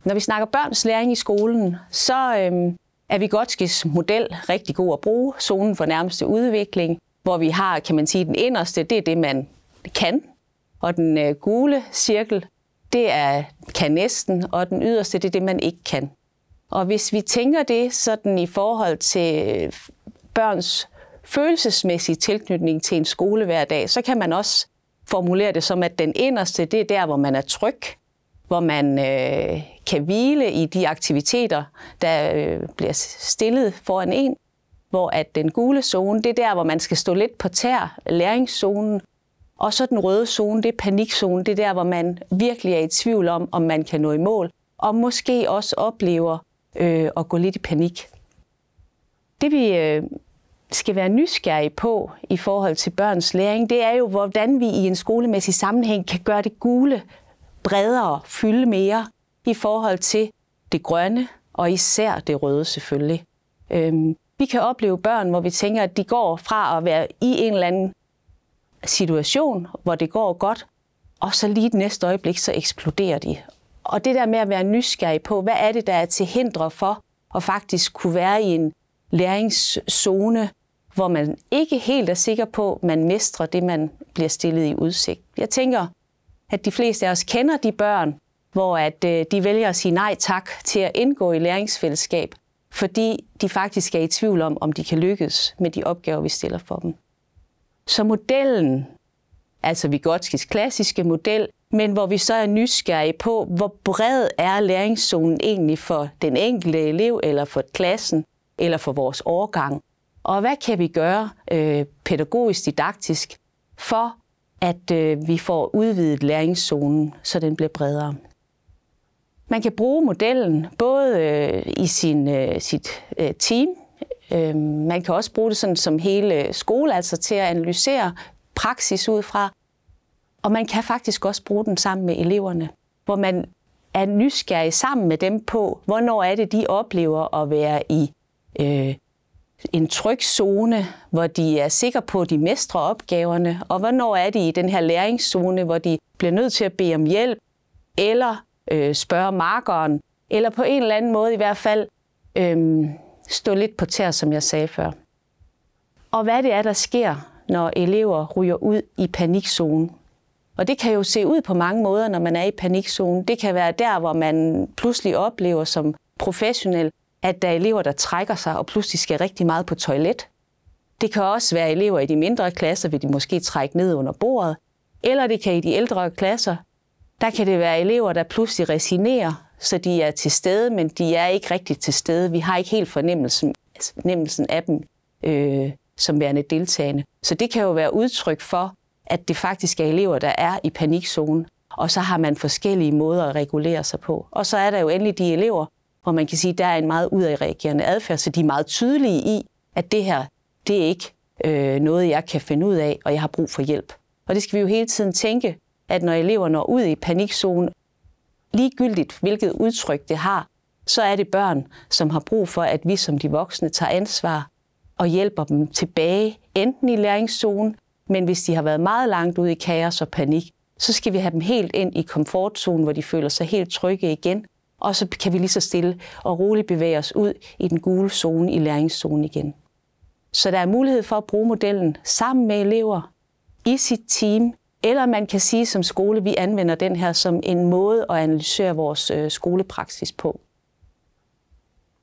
Når vi snakker børns læring i skolen, så er Vygotskis model rigtig god at bruge. Zonen for nærmeste udvikling, hvor vi har, kan man sige, den inderste, det er det, man kan. Og den gule cirkel, det er kan næsten, og den yderste, det er det, man ikke kan. Og hvis vi tænker det sådan i forhold til børns følelsesmæssige tilknytning til en skole-hverdag, så kan man også formulere det som, at den inderste, det er der, hvor man er tryg, hvor man kan hvile i de aktiviteter, der bliver stillet foran en, hvor at den gule zone, det er der, hvor man skal stå lidt på tær, læringszonen, og så den røde zone, det er panikzonen, det er der, hvor man virkelig er i tvivl om man kan nå i mål, og måske også oplever at gå lidt i panik. Det vi skal være nysgerrige på i forhold til børns læring, det er jo, hvordan vi i en skolemæssig sammenhæng kan gøre det gule bredere, fylde mere i forhold til det grønne, og især det røde selvfølgelig. Vi kan opleve børn, hvor vi tænker, at de går fra at være i en eller anden situation, hvor det går godt, og så lige det næste øjeblik, så eksploderer de. Og det der med at være nysgerrig på, hvad er det, der er til hinder for at faktisk kunne være i en læringszone, hvor man ikke helt er sikker på, at man mestrer det, man bliver stillet i udsigt. Jeg tænker, at de fleste af os kender de børn, hvor at de vælger at sige nej tak til at indgå i læringsfællesskab, fordi de faktisk er i tvivl om de kan lykkes med de opgaver, vi stiller for dem. Så modellen, altså Vygotskis klassiske model, men hvor vi så er nysgerrige på, hvor bred er læringszonen egentlig for den enkelte elev, eller for klassen, eller for vores årgang. Og hvad kan vi gøre pædagogisk, didaktisk, for at vi får udvidet læringszonen, så den bliver bredere. Man kan bruge modellen både i sit team. Man kan også bruge det sådan som hele skole, altså til at analysere praksis ud fra. Og man kan faktisk også bruge den sammen med eleverne, hvor man er nysgerrig sammen med dem på, hvornår er det, de oplever at være i en tryg zone, hvor de er sikre på, at de mestrer opgaverne, og hvornår er de i den her læringszone, hvor de bliver nødt til at bede om hjælp, eller spørge markeren, eller på en eller anden måde i hvert fald stå lidt på tær, som jeg sagde før. Og hvad det er, der sker, når elever ryger ud i panikzonen. Og det kan jo se ud på mange måder, når man er i panikzonen. Det kan være der, hvor man pludselig oplever som professionel, at der er elever, der trækker sig og pludselig skal rigtig meget på toilet. Det kan også være elever i de mindre klasser, vil de måske trække ned under bordet. Eller det kan i de ældre klasser, der kan det være elever, der pludselig resignerer, så de er til stede, men de er ikke rigtig til stede. Vi har ikke helt fornemmelsen af dem som værende deltagende. Så det kan jo være udtryk for, at det faktisk er elever, der er i panikzonen, og så har man forskellige måder at regulere sig på. Og så er der jo endelig de elever, hvor man kan sige, at der er en meget udadreagerende adfærd, så de er meget tydelige i, at det her, det er ikke noget, jeg kan finde ud af, og jeg har brug for hjælp. Og det skal vi jo hele tiden tænke, at når elever når ud i panikzonen, ligegyldigt hvilket udtryk det har, så er det børn, som har brug for, at vi som de voksne tager ansvar og hjælper dem tilbage, enten i læringszonen, men hvis de har været meget langt ude i kaos og panik, så skal vi have dem helt ind i komfortzonen, hvor de føler sig helt trygge igen, og så kan vi lige så stille og roligt bevæge os ud i den gule zone, i læringszonen igen. Så der er mulighed for at bruge modellen sammen med elever i sit team, eller man kan sige som skole, vi anvender den her som en måde at analysere vores skolepraksis på.